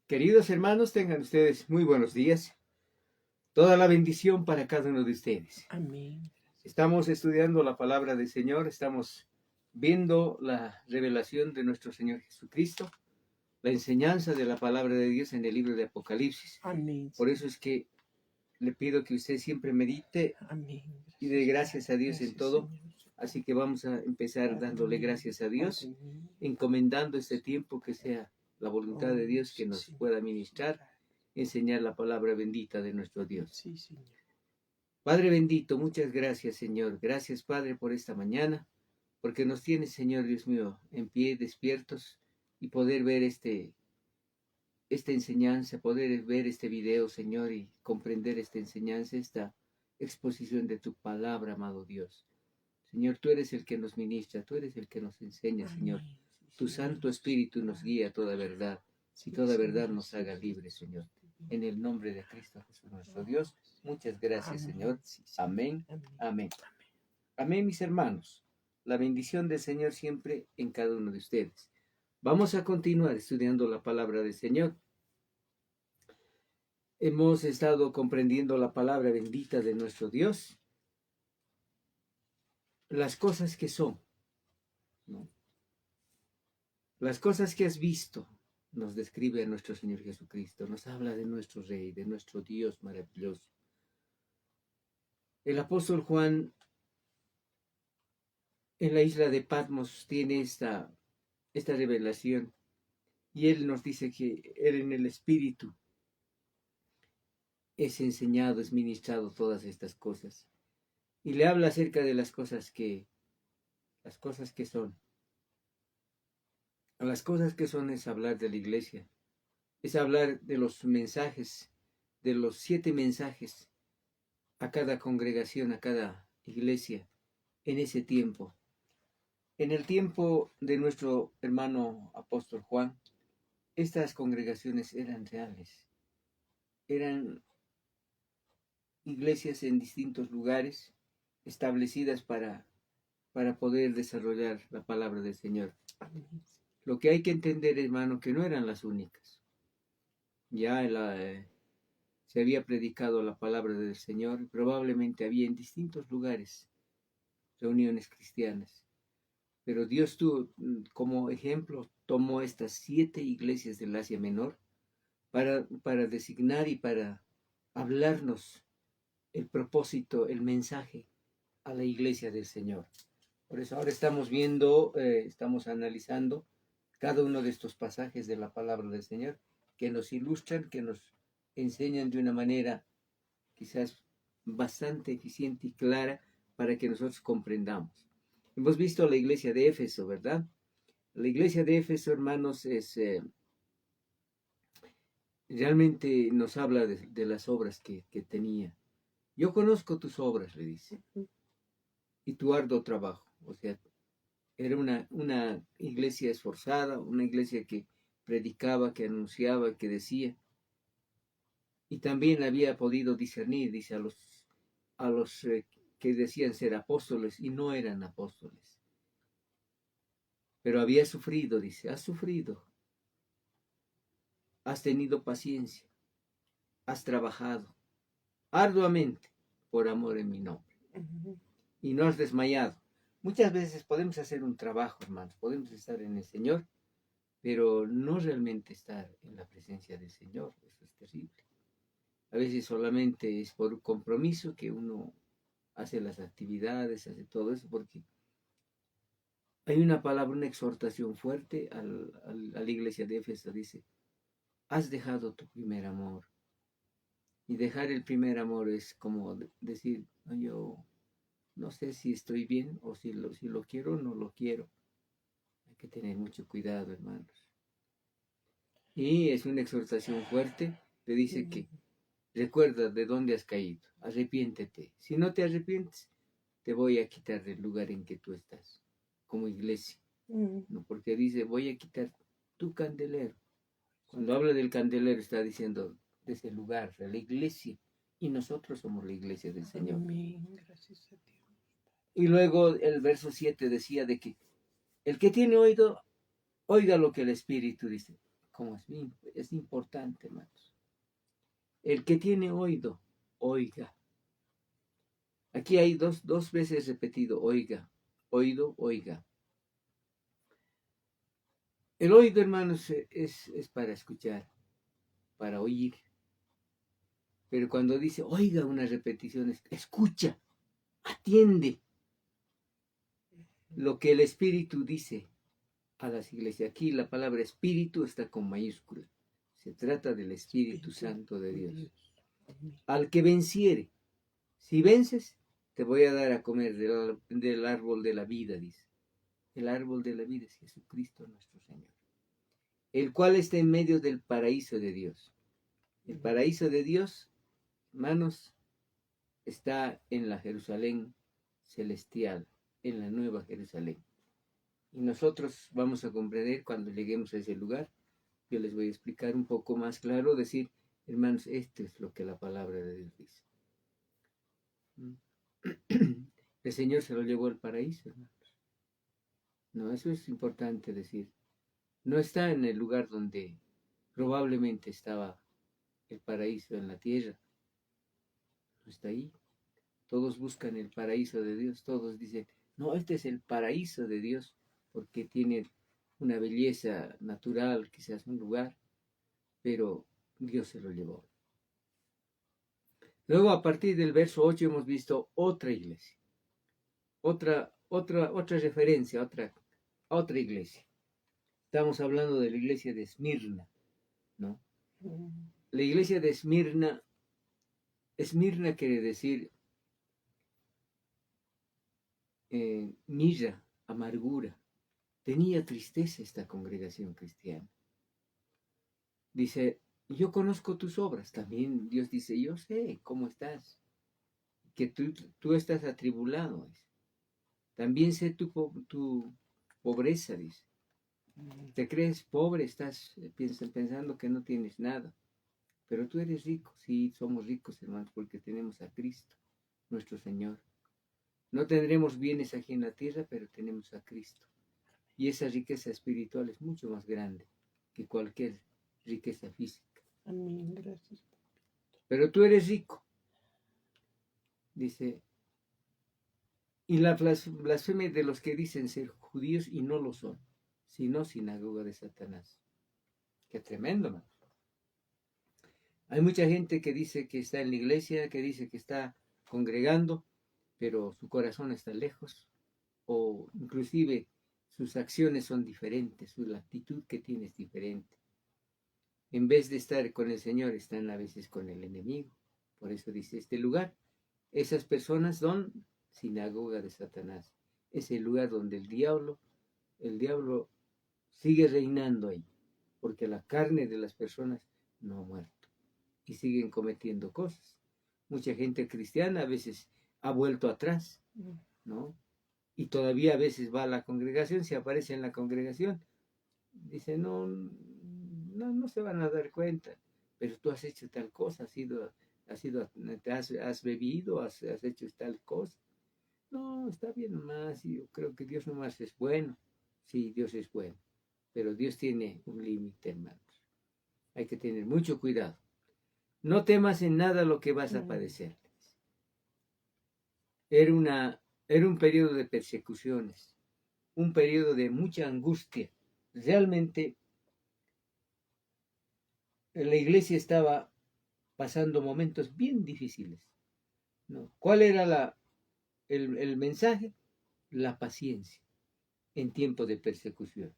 Queridos hermanos, tengan ustedes muy buenos días. Toda la bendición para cada uno de ustedes. Amén. Estamos estudiando la palabra del Señor, estamos viendo la revelación de nuestro Señor Jesucristo, la enseñanza de la palabra de Dios en el libro de Apocalipsis. Amén. Por eso es que le pido que usted siempre medite Amén. y dé gracias a Dios en todo. Señor. Así que vamos a empezar Padre dándole mío, gracias a Dios, Padre mío. encomendando este tiempo que sea la voluntad de Dios que Sí, nos Señor. pueda ministrar, enseñar la palabra bendita de nuestro Dios. Sí, Señor. Padre bendito, muchas gracias, Señor. Gracias, Padre, por esta mañana, porque nos tienes, Señor Dios mío, en pie, despiertos, y poder ver esta enseñanza, poder ver este video, Señor, y comprender esta enseñanza, esta exposición de tu palabra, amado Dios. Señor, tú eres el que nos ministra, tú eres el que nos enseña, Señor. Amén. Tu Sí, Santo Espíritu nos guía a toda verdad, y toda verdad nos haga libres, Señor. En el nombre de Cristo Jesús, nuestro Dios, muchas gracias, Amén. Señor. Sí, Amén, Amén. amén. Amén, mis hermanos. La bendición del Señor siempre en cada uno de ustedes. Vamos a continuar estudiando la palabra del Señor. Hemos estado comprendiendo la palabra bendita de nuestro Dios, las cosas que son, ¿no? Las cosas que has visto, nos describe a nuestro Señor Jesucristo, nos habla de nuestro Rey, de nuestro Dios maravilloso. El apóstol Juan en la isla de Patmos tiene esta revelación, y él nos dice que él en el Espíritu es enseñado, es ministrado todas estas cosas, y le habla acerca de las cosas que son. Las cosas que son es hablar de la iglesia, es hablar de los mensajes, de los 7 mensajes a cada congregación, a cada iglesia, en ese tiempo. En el tiempo de nuestro hermano apóstol Juan, estas congregaciones eran reales, eran iglesias en distintos lugares, establecidas para poder desarrollar la palabra del Señor. Amén. Lo que hay que entender, hermano, que no eran las únicas. Ya se había predicado la palabra del Señor, probablemente había en distintos lugares reuniones cristianas. Pero Dios tuvo como ejemplo, tomó estas 7 iglesias del Asia Menor para designar y para hablarnos el propósito, el mensaje a la iglesia del Señor. Por eso ahora estamos viendo, estamos analizando cada uno de estos pasajes de la palabra del Señor que nos ilustran, que nos enseñan de una manera quizás bastante eficiente y clara para que nosotros comprendamos. Hemos visto la iglesia de Éfeso, ¿verdad? La iglesia de Éfeso, hermanos, realmente nos habla de las obras que tenía. Yo conozco tus obras, le dice, y tu arduo trabajo. O sea, era una iglesia esforzada, una iglesia que predicaba, que anunciaba, que decía. Y también había podido discernir, dice, a los que decían ser apóstoles y no eran apóstoles. Pero había sufrido, dice, has sufrido, has tenido paciencia, has trabajado arduamente por amor en mi nombre. Y no has desmayado. Muchas veces podemos hacer un trabajo, hermanos, podemos estar en el Señor, pero no realmente estar en la presencia del Señor. Eso es terrible. A veces solamente es por un compromiso que uno hace las actividades, hace todo eso, porque hay una palabra, una exhortación fuerte a la iglesia de Éfeso. Dice, has dejado tu primer amor. Y dejar el primer amor es como decir, no, yo no sé si estoy bien o si lo quiero o no lo quiero. Hay que tener mucho cuidado, hermanos. Y es una exhortación fuerte. Te dice que recuerda de dónde has caído. Arrepiéntete. Si no te arrepientes, te voy a quitar del lugar en que tú estás, como iglesia. ¿No? Porque dice, voy a quitar tu candelero. Cuando habla del candelero está diciendo de ese lugar, de la iglesia. Y nosotros somos la iglesia del Señor. Amén. Gracias a Dios. Y luego el verso 7 decía de que el que tiene oído, oiga lo que el Espíritu dice. como es importante, hermanos. El que tiene oído, oiga. Aquí hay dos veces repetido, oiga, oído, oiga. El oído, hermanos, es para escuchar, para oír. Pero cuando dice, oiga una repetición, escucha, atiende lo que el Espíritu dice a las iglesias. Aquí la palabra Espíritu está con mayúscula. Se trata del Espíritu Santo de Dios. Al que venciere, si vences, te voy a dar a comer del árbol de la vida, dice. El árbol de la vida es Jesucristo nuestro Señor, el cual está en medio del paraíso de Dios. El paraíso de Dios, hermanos, está en la Jerusalén celestial, en la nueva Jerusalén. Y nosotros vamos a comprender cuando lleguemos a ese lugar. Yo les voy a explicar un poco más claro, decir, hermanos, esto es lo que la palabra de Dios dice. El Señor se lo llevó al paraíso, hermanos. No, eso es importante decir. No está en el lugar donde probablemente estaba el paraíso en la tierra. No está ahí. Todos buscan el paraíso de Dios. Todos dicen, no, este es el paraíso de Dios porque tiene una belleza natural, quizás un lugar, pero Dios se lo llevó. Luego, a partir del verso 8 hemos visto otra iglesia, otra referencia, otra iglesia. Estamos hablando de la iglesia de Esmirna, ¿no? La iglesia de Esmirna quiere decir mirra, amargura. Tenía tristeza esta congregación cristiana. Dice, yo conozco tus obras. También Dios dice, yo sé cómo estás, que tú estás atribulado. Dice. También sé tu pobreza, dice. Te crees pobre, estás pensando que no tienes nada. Pero tú eres rico. Sí, somos ricos, hermanos, porque tenemos a Cristo, nuestro Señor. No tendremos bienes aquí en la tierra, pero tenemos a Cristo. Y esa riqueza espiritual es mucho más grande que cualquier riqueza física. Amén, gracias. Pero tú eres rico. Dice, y la blasfemia de los que dicen ser judíos y no lo son, sino sinagoga de Satanás. Qué tremendo, ¿no? Hay mucha gente que dice que está en la iglesia, que dice que está congregando, pero su corazón está lejos, o inclusive sus acciones son diferentes, la actitud que tiene es diferente. En vez de estar con el Señor, están a veces con el enemigo. Por eso dice este lugar, esas personas son sinagoga de Satanás. Es el lugar donde el diablo sigue reinando ahí, porque la carne de las personas no ha muerto y siguen cometiendo cosas. Mucha gente cristiana a veces ha vuelto atrás, ¿no? Y todavía a veces va a la congregación, si aparece en la congregación, dice, no se van a dar cuenta, pero tú has hecho tal cosa, has bebido, has hecho tal cosa. No, está bien nomás, yo creo que Dios nomás es bueno. Sí, Dios es bueno, pero Dios tiene un límite, hermanos. Hay que tener mucho cuidado. No temas en nada lo que vas a padecer. Era un periodo de persecuciones, un periodo de mucha angustia. Realmente la iglesia estaba pasando momentos bien difíciles, ¿no? ¿Cuál era el mensaje? La paciencia en tiempo de persecución.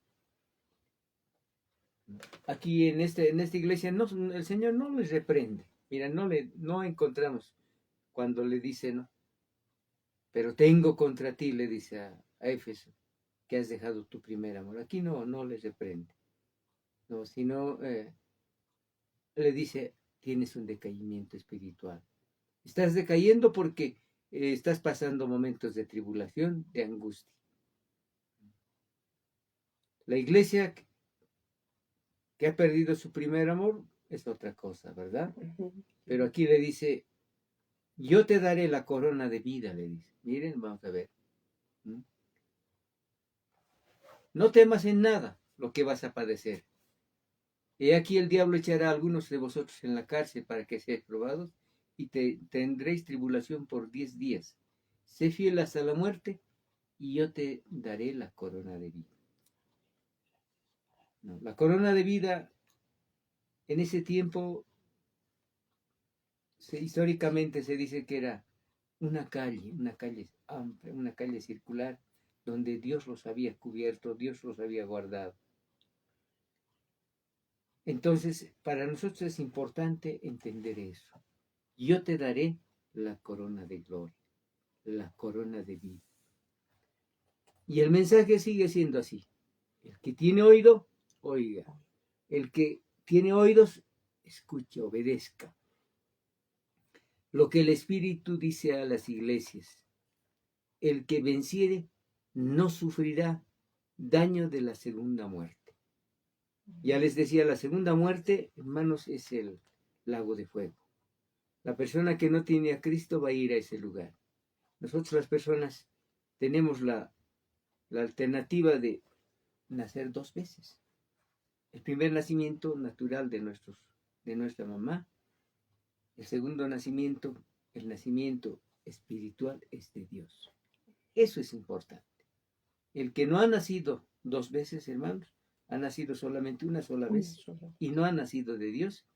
Aquí en esta iglesia el Señor no les reprende. Mira, no encontramos cuando le dice, no, pero tengo contra ti, le dice a Éfeso, que has dejado tu primer amor. Aquí no les reprende. No, sino le dice, tienes un decaimiento espiritual. Estás decayendo porque estás pasando momentos de tribulación, de angustia. La iglesia que ha perdido su primer amor es otra cosa, ¿verdad? Pero aquí le dice, yo te daré la corona de vida, le dice. Miren, vamos a ver. No temas en nada lo que vas a padecer. He aquí el diablo echará a algunos de vosotros en la cárcel para que seáis probados, y tendréis tribulación por 10 días. Sé fiel hasta la muerte, y yo te daré la corona de vida. No, la corona de vida en ese tiempo, históricamente se dice que era una calle amplia, una calle circular, donde Dios los había cubierto, Dios los había guardado. Entonces, para nosotros es importante entender eso. Yo te daré la corona de gloria, la corona de vida. Y el mensaje sigue siendo así. El que tiene oído, oiga. El que tiene oídos, escuche, obedezca. Lo que el Espíritu dice a las iglesias. El que venciere no sufrirá daño de la segunda muerte. Ya les decía, la segunda muerte, hermanos, es el lago de fuego. La persona que no tiene a Cristo va a ir a ese lugar. Nosotros las personas tenemos la alternativa de nacer 2 veces. El primer nacimiento natural de nuestra mamá. El segundo nacimiento, el nacimiento espiritual, es de Dios. Eso es importante. El que no ha nacido 2 veces, hermanos, ha nacido solamente una sola vez y no ha nacido de Dios,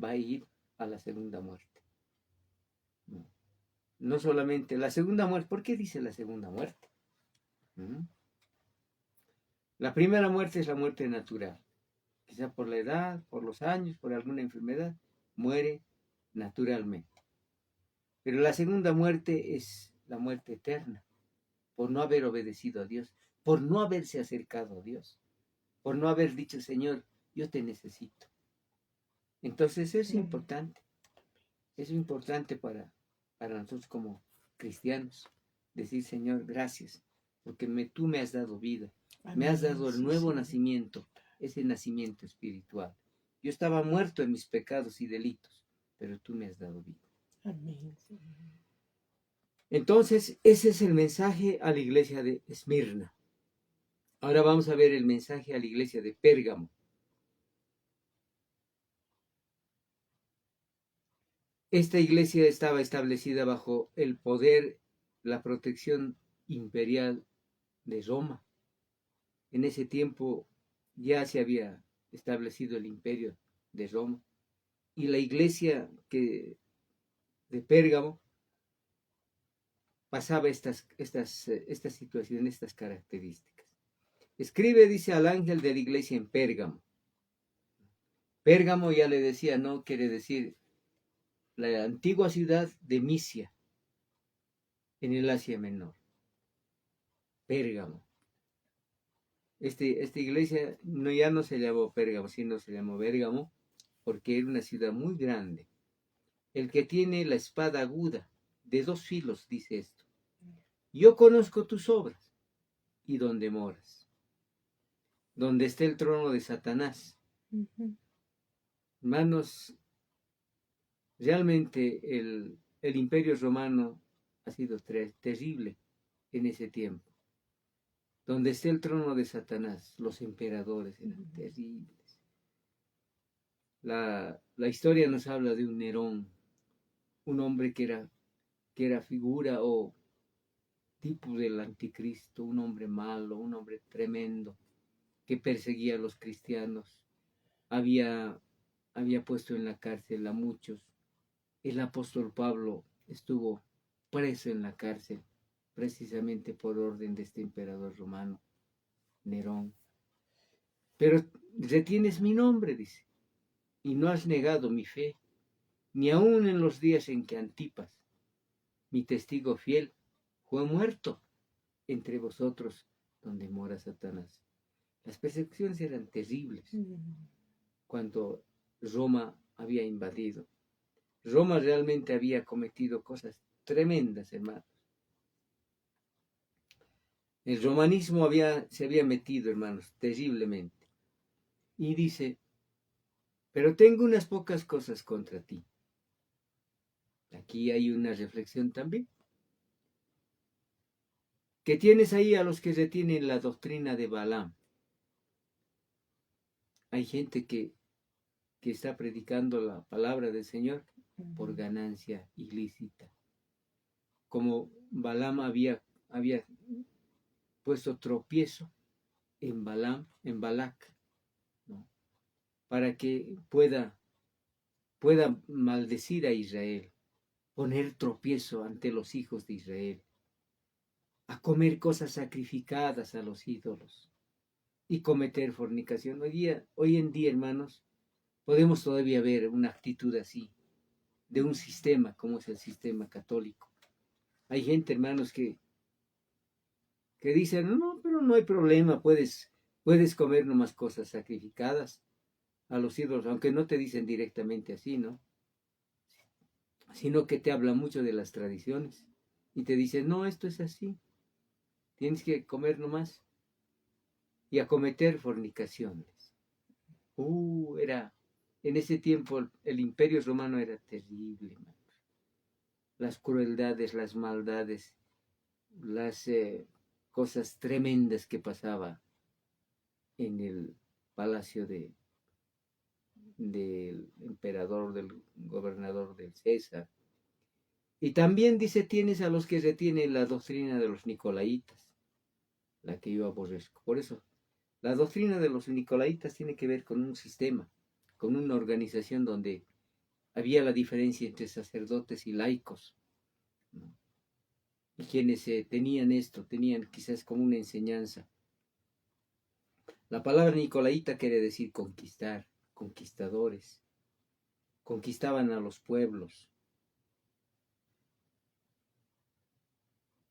va a ir a la segunda muerte. No solamente la segunda muerte. ¿Por qué dice la segunda muerte? La primera muerte es la muerte natural. Quizá por la edad, por los años, por alguna enfermedad, muere naturalmente. Pero la segunda muerte es la muerte eterna, por no haber obedecido a Dios, por no haberse acercado a Dios, por no haber dicho, Señor, yo te necesito. Entonces es importante para nosotros como cristianos, decir, Señor, gracias, porque tú me has dado vida, me has dado el nuevo nacimiento, ese nacimiento espiritual. Yo estaba muerto en mis pecados y delitos, pero tú me has dado vida. Amén. Entonces, ese es el mensaje a la iglesia de Esmirna. Ahora vamos a ver el mensaje a la iglesia de Pérgamo. Esta iglesia estaba establecida bajo el poder, la protección imperial de Roma. En ese tiempo ya se había establecido el imperio de Roma. Y la iglesia de Pérgamo pasaba esta situación, estas características. Escribe, dice, al ángel de la iglesia en Pérgamo. Pérgamo, ya le decía, no quiere decir la antigua ciudad de Misia, en el Asia Menor. Pérgamo. Esta iglesia ya no se llamó Pérgamo, sino se llamó Bérgamo, porque era una ciudad muy grande. El que tiene la espada aguda de 2 filos, dice esto. Yo conozco tus obras y donde moras, donde está el trono de Satanás. Hermanos, realmente el imperio romano ha sido terrible en ese tiempo. Donde está el trono de Satanás, los emperadores eran terribles. La historia nos habla de un Nerón, un hombre que era figura o tipo del anticristo, un hombre malo, un hombre tremendo, que perseguía a los cristianos. Había puesto en la cárcel a muchos. El apóstol Pablo estuvo preso en la cárcel, precisamente por orden de este emperador romano, Nerón. Pero retienes mi nombre, dice, y no has negado mi fe, ni aun en los días en que Antipas, mi testigo fiel, fue muerto entre vosotros donde mora Satanás. Las persecuciones eran terribles cuando Roma había invadido. Roma realmente había cometido cosas tremendas, hermanos. El romanismo se había metido, hermanos, terriblemente. Y dice, pero tengo unas pocas cosas contra ti. Aquí hay una reflexión también. Que tienes ahí a los que retienen la doctrina de Balaam. Hay gente que que está predicando la palabra del Señor por Ujú. ganancia ilícita. Como Balaam había puesto tropiezo en Balac, ¿no? Para que pueda maldecir a Israel, poner tropiezo ante los hijos de Israel, a comer cosas sacrificadas a los ídolos y cometer fornicación. Hoy en día, hermanos, podemos todavía ver una actitud así, de un sistema como es el sistema católico. Hay gente, hermanos, que dicen, no, pero no hay problema, puedes comer nomás cosas sacrificadas a los ídolos, aunque no te dicen directamente así, ¿no? Sino que te habla mucho de las tradiciones y te dicen, no, esto es así, tienes que comer nomás y a cometer fornicaciones. En ese tiempo el imperio romano era terrible, hermano. Las crueldades, las maldades, las cosas tremendas que pasaba en el palacio del emperador, del gobernador, del César. Y también dice, tienes a los que retienen la doctrina de los nicolaitas, la que yo aborrezco. Por eso, la doctrina de los nicolaitas tiene que ver con un sistema, con una organización donde había la diferencia entre sacerdotes y laicos, ¿no? Y quienes tenían esto, tenían quizás como una enseñanza. La palabra nicolaita quiere decir conquistar, conquistadores. Conquistaban a los pueblos.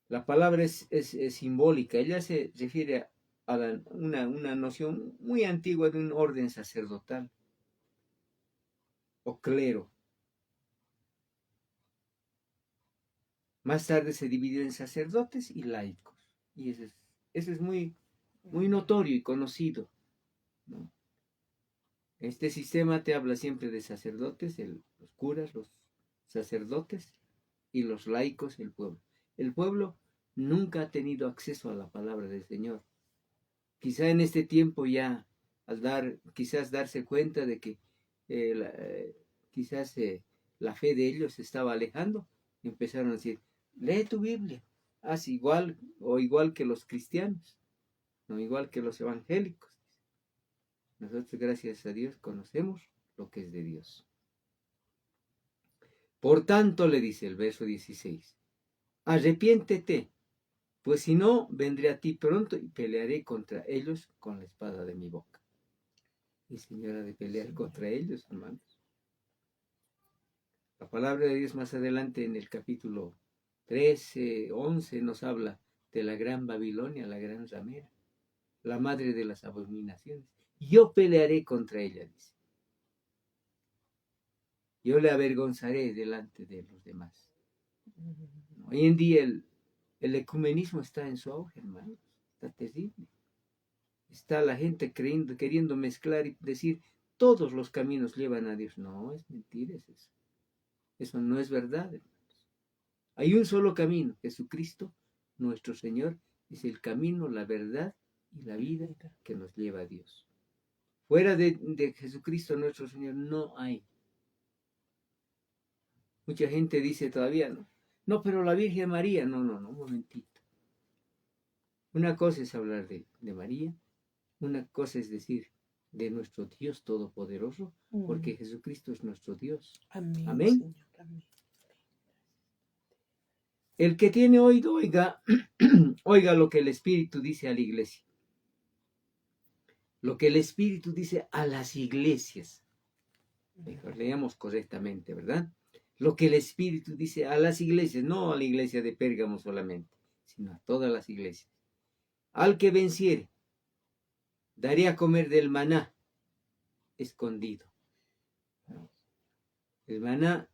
La palabra es simbólica, ella se refiere a una noción muy antigua de un orden sacerdotal o clero. Más tarde se dividió en sacerdotes y laicos. Y eso es muy, muy notorio y conocido, ¿no? Este sistema te habla siempre de sacerdotes, los curas, los sacerdotes y los laicos, el pueblo. El pueblo nunca ha tenido acceso a la palabra del Señor. Quizá en este tiempo ya, quizás darse cuenta de que quizás la fe de ellos se estaba alejando, empezaron a decir, lee tu Biblia, haz igual o igual que los cristianos, no igual que los evangélicos. Nosotros, gracias a Dios, conocemos lo que es de Dios. Por tanto, le dice el verso 16, arrepiéntete, pues si no, vendré a ti pronto y pelearé contra ellos con la espada de mi boca. Y señora de pelear contra ellos, hermanos. La palabra de Dios más adelante en el capítulo 13, 11 nos habla de la gran Babilonia, la gran ramera, la madre de las abominaciones. Yo pelearé contra ella, dice. Yo le avergonzaré delante de los demás. Hoy en día el ecumenismo está en su auge, hermanos. Está terrible. Está la gente queriendo mezclar y decir, todos los caminos llevan a Dios. No, es mentira, es eso. Eso no es verdad, hermanos. Hay un solo camino, Jesucristo, nuestro Señor, es el camino, la verdad y la vida que nos lleva a Dios. Fuera de Jesucristo, nuestro Señor, no hay. Mucha gente dice todavía, no, pero la Virgen María, no, un momentito. Una cosa es hablar de María, una cosa es decir de nuestro Dios Todopoderoso, porque Jesucristo es nuestro Dios. Amén. Amén. Señor, amén. El que tiene oído, oiga, oiga lo que el Espíritu dice a la iglesia. Lo que el Espíritu dice a las iglesias. Mejor leamos correctamente, ¿verdad? Lo que el Espíritu dice a las iglesias, no a la iglesia de Pérgamo solamente, sino a todas las iglesias. Al que venciere, daré a comer del maná escondido. El maná,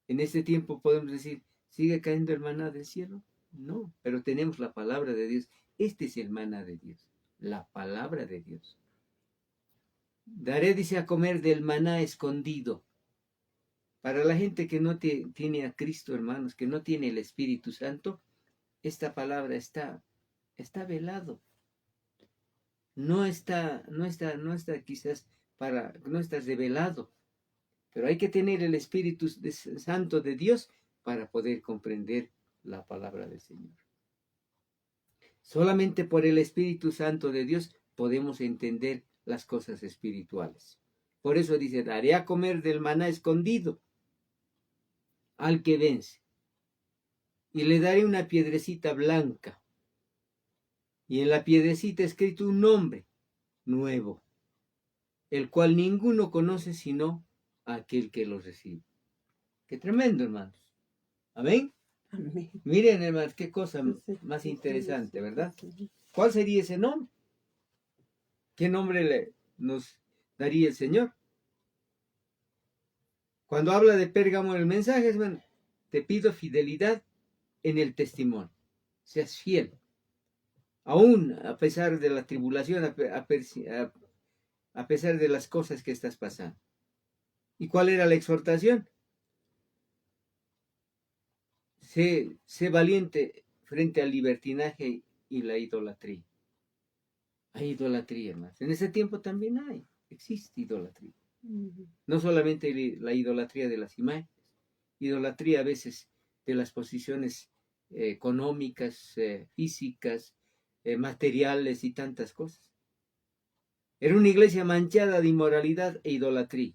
en este tiempo podemos decir, ¿sigue cayendo el maná del cielo? No, pero tenemos la palabra de Dios. Este es el maná de Dios, la palabra de Dios. Daré, dice, a comer del maná escondido. Para la gente que no tiene a Cristo, hermanos, que no tiene el Espíritu Santo, esta palabra está velado. No está quizás no está revelado. Pero hay que tener el Espíritu Santo de Dios para poder comprender la palabra del Señor. Solamente por el Espíritu Santo de Dios podemos entender las cosas espirituales. Por eso dice, daré a comer del maná escondido al que vence. Y le daré una piedrecita blanca. Y en la piedrecita escrito un nombre nuevo, el cual ninguno conoce sino aquel que lo recibe. Qué tremendo, hermanos. Amén. Amén. Miren, hermanos, qué cosa más interesante, ¿verdad? ¿Cuál sería ese nombre? ¿Qué nombre nos daría el Señor? Cuando habla de Pérgamo, el mensaje es, bueno, te pido fidelidad en el testimonio. Seas fiel. Aún a pesar de la tribulación, a pesar de las cosas que estás pasando. ¿Y cuál era la exhortación? Sé valiente frente al libertinaje y la idolatría. Hay idolatría, hermanos. En ese tiempo también existe idolatría. No solamente la idolatría de las imágenes, idolatría a veces de las posiciones económicas, físicas, materiales y tantas cosas. Era una iglesia manchada de inmoralidad e idolatría.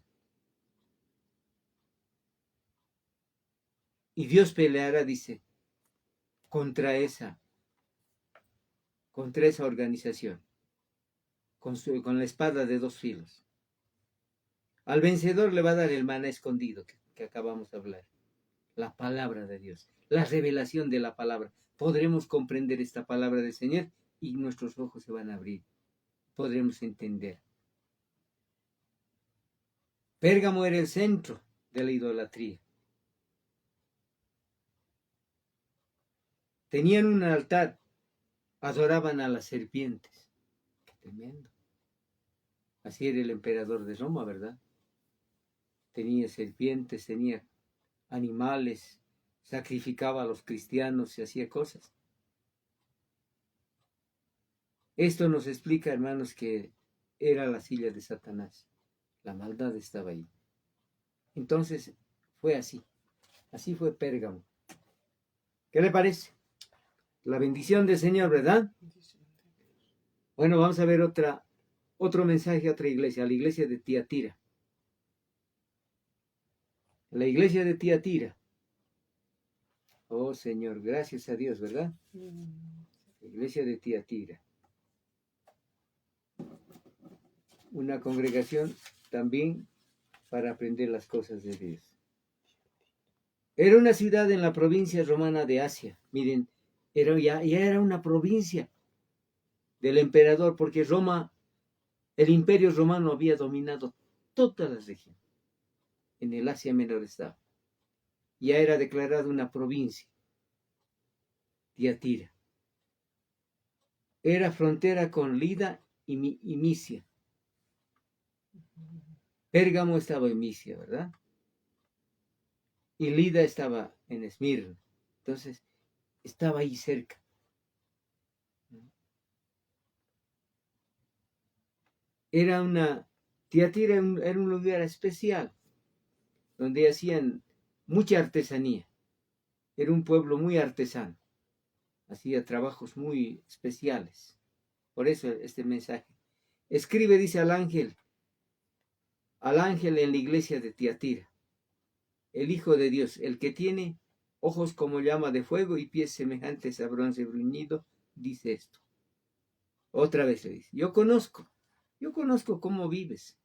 Y Dios peleará, dice, contra esa organización, con la espada de dos filos. Al vencedor le va a dar el maná escondido que acabamos de hablar. La palabra de Dios, la revelación de la palabra. Podremos comprender esta palabra del Señor y nuestros ojos se van a abrir. Podremos entender. Pérgamo era el centro de la idolatría. Tenían un altar, adoraban a las serpientes. Qué tremendo. Así era el emperador de Roma, ¿verdad? Tenía serpientes, tenía animales, sacrificaba a los cristianos y hacía cosas. Esto nos explica, hermanos, que era la silla de Satanás. La maldad estaba ahí. Entonces fue así. Así fue Pérgamo. ¿Qué le parece? La bendición del Señor, ¿verdad? Bueno, vamos a ver otro mensaje a otra iglesia, a la iglesia de Tiatira. La iglesia de Tiatira. Oh Señor, gracias a Dios, ¿verdad? La iglesia de Tiatira. Una congregación también para aprender las cosas de Dios. Era una ciudad en la provincia romana de Asia. Miren, ya era una provincia del emperador, porque Roma, el imperio romano había dominado toda la región. En el Asia Menor estaba. Ya era declarada una provincia. Tiatira. Era frontera con Lida y Misia. Pérgamo estaba en Misia, ¿verdad? Y Lida estaba en Esmirna. Entonces, estaba ahí cerca. Tiatira era un lugar especial, donde hacían mucha artesanía. Era un pueblo muy artesano. Hacía trabajos muy especiales. Por eso este mensaje. Escribe, dice al ángel en la iglesia de Tiatira, el Hijo de Dios, el que tiene ojos como llama de fuego y pies semejantes a bronce bruñido, dice esto. Otra vez le dice, yo conozco cómo vives,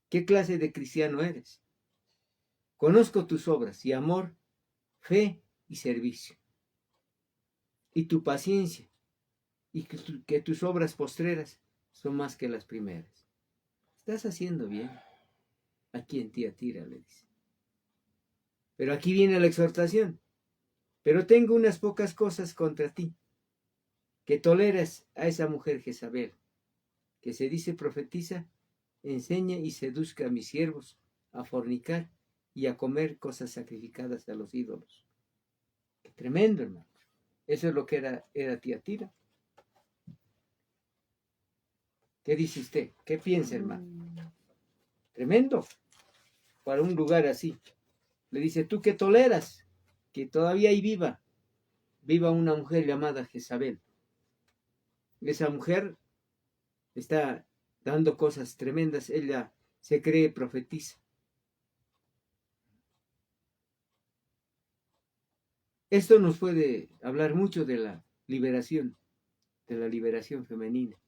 qué clase de cristiano eres. Conozco tus obras y amor, fe y servicio, y tu paciencia, y que tus obras postreras son más que las primeras. Estás haciendo bien. Aquí en Tiatira, le dice. Pero aquí viene la exhortación. Pero tengo unas pocas cosas contra ti, que toleras a esa mujer Jezabel, que se dice profetiza, enseña y seduzca a mis siervos a fornicar y a comer cosas sacrificadas a los ídolos. Qué tremendo, hermano. Eso es lo que era Tiatira. ¿Qué dice usted? ¿Qué piensa, hermano? Tremendo para un lugar así. Le dice, ¿tú qué toleras? Que todavía ahí viva una mujer llamada Jezabel. Esa mujer está dando cosas tremendas, ella se cree profetiza. Esto nos puede hablar mucho de la liberación femenina,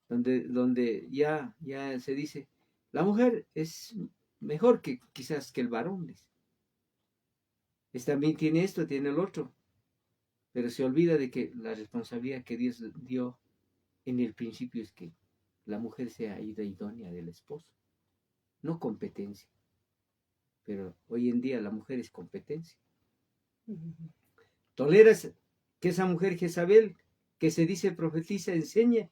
donde ya se dice, la mujer es mejor que quizás que el varón. También tiene esto, tiene el otro, pero se olvida de que la responsabilidad que Dios dio en el principio es que la mujer sea idónea del esposo, no competencia. Pero hoy en día la mujer es competencia. ¿Toleras que esa mujer Jezabel, que se dice profetiza, enseñe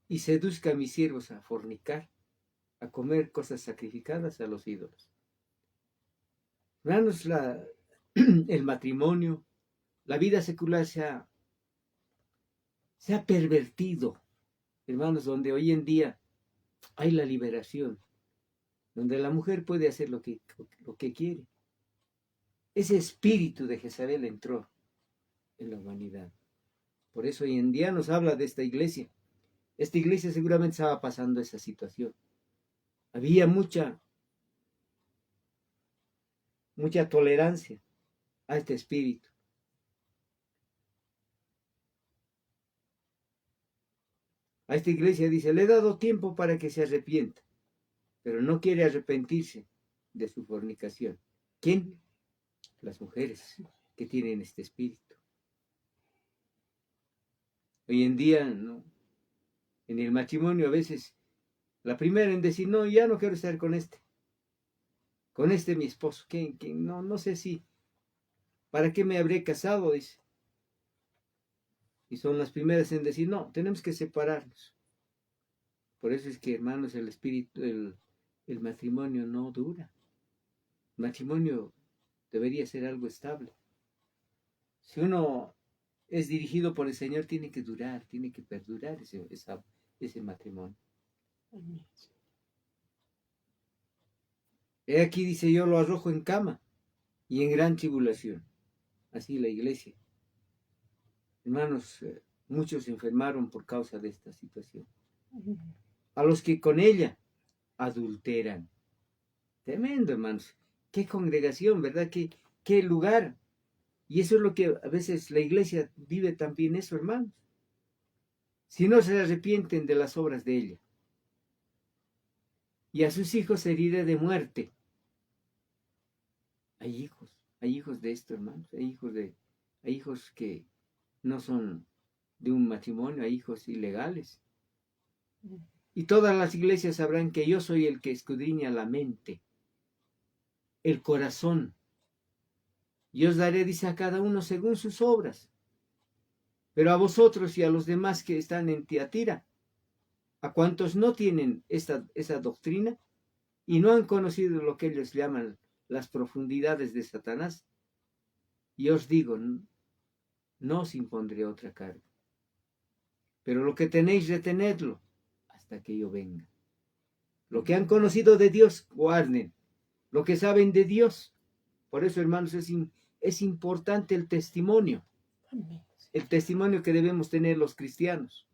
y seduzca a mis siervos a fornicar, a comer cosas sacrificadas a los ídolos? Hermanos, el matrimonio, la vida secular se ha pervertido, hermanos, donde hoy en día hay la liberación, donde la mujer puede hacer lo que quiere. Ese espíritu de Jezabel entró en la humanidad. Por eso hoy en día nos habla de esta iglesia. Esta iglesia seguramente estaba pasando esa situación. Había mucha tolerancia a este espíritu. A esta iglesia dice, le he dado tiempo para que se arrepienta, pero no quiere arrepentirse de su fornicación. ¿Quién? Las mujeres que tienen este espíritu. Hoy en día, ¿no? En el matrimonio a veces, la primera en decir, no, ya no quiero estar con este mi esposo, que no sé si, ¿para qué me habré casado? Dice. Y son las primeras en decir, no, tenemos que separarnos. Por eso es que, hermanos, el matrimonio no dura. El matrimonio debería ser algo estable. Si uno es dirigido por el Señor, tiene que durar, tiene que perdurar ese matrimonio. He aquí, dice, yo lo arrojo en cama y en gran tribulación. Así la iglesia. Hermanos, muchos se enfermaron por causa de esta situación. A los que con ella adulteran. Tremendo, hermanos. Qué congregación, ¿verdad? Qué lugar. Y eso es lo que a veces la iglesia vive también eso, hermanos. Si no se arrepienten de las obras de ella. Y a sus hijos herirá de muerte. Hay hijos de esto, hermanos. Hay hijos que no son de un matrimonio, hay hijos ilegales. Y todas las iglesias sabrán que yo soy el que escudriña la mente, el corazón. Y os daré, dice, a cada uno según sus obras. Pero a vosotros y a los demás que están en Tiatira, a cuantos no tienen esa doctrina y no han conocido lo que ellos llaman las profundidades de Satanás, y os digo, no os impondré otra carga. Pero lo que tenéis, retenedlo hasta que yo venga. Lo que han conocido de Dios, guarden. Lo que saben de Dios. Por eso, hermanos, es importante el testimonio. El testimonio que debemos tener los cristianos.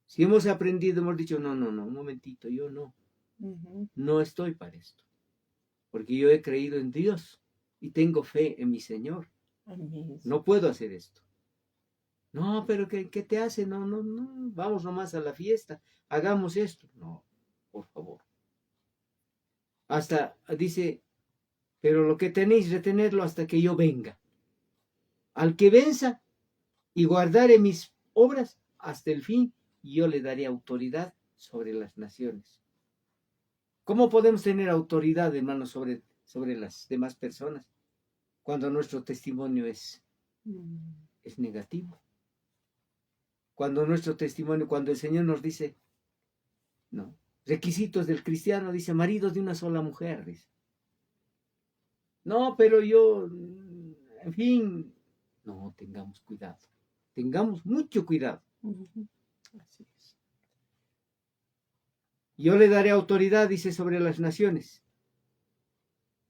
Si hemos aprendido, hemos dicho, no, un momentito, yo no. No estoy para esto. Porque yo he creído en Dios y tengo fe en mi Señor. No puedo hacer esto. No, pero ¿qué te hace? No, vamos nomás a la fiesta. Hagamos esto. No, por favor. Hasta dice, pero lo que tenéis, retenerlo hasta que yo venga. Al que venza y guardare mis obras hasta el fin, yo le daré autoridad sobre las naciones. ¿Cómo podemos tener autoridad, hermanos, sobre las demás personas cuando nuestro testimonio es negativo? Cuando nuestro testimonio, cuando el Señor nos dice, no, requisitos del cristiano, dice, maridos de una sola mujer, dice. No, pero yo, en fin, no, tengamos cuidado, tengamos mucho cuidado. Así es. Yo le daré autoridad, dice, sobre las naciones,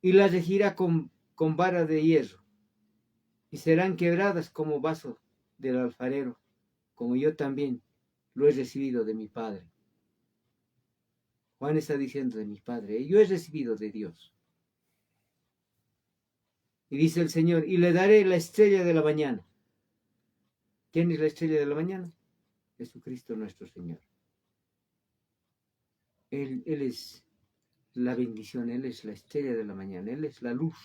y las regirá con vara de hierro, y serán quebradas como vaso del alfarero, como yo también lo he recibido de mi Padre. Juan está diciendo de mi Padre, yo he recibido de Dios. Y dice el Señor, y le daré la estrella de la mañana. ¿Quién es la estrella de la mañana? Jesucristo nuestro Señor. Él es la bendición, Él es la estrella de la mañana, Él es la luz.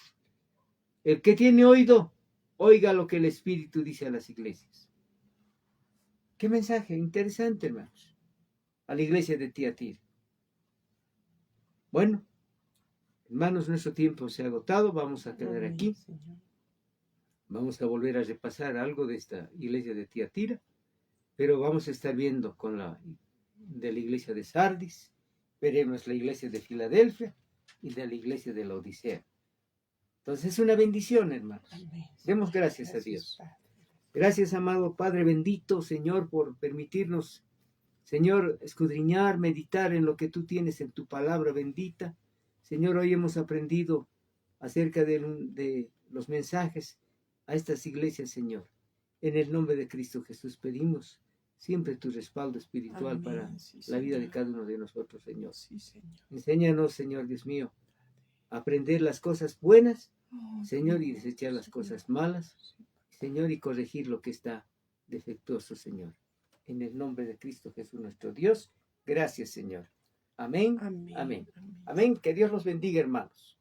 El que tiene oído, oiga lo que el Espíritu dice a las iglesias. Qué mensaje interesante, hermanos, a la iglesia de Tiatira. Bueno, hermanos, nuestro tiempo se ha agotado, vamos a quedar aquí. Vamos a volver a repasar algo de esta iglesia de Tiatira, pero vamos a estar viendo con la de la iglesia de Sardis, veremos la iglesia de Filadelfia y de la iglesia de la Odisea. Entonces es una bendición, hermanos. Demos gracias a Dios. Gracias, amado Padre bendito, Señor, por permitirnos, Señor, escudriñar, meditar en lo que tú tienes en tu palabra bendita. Señor, hoy hemos aprendido acerca de los mensajes a estas iglesias, Señor. En el nombre de Cristo Jesús pedimos siempre tu respaldo espiritual. Amén, para la vida de cada uno de nosotros, Señor. Sí, Señor. Enséñanos, Señor Dios mío, a aprender las cosas buenas, Señor, y desechar las cosas malas, Señor, y corregir lo que está defectuoso, Señor. En el nombre de Cristo Jesús nuestro Dios, gracias, Señor. Amén, amén, amén. Amén. Que Dios los bendiga, hermanos.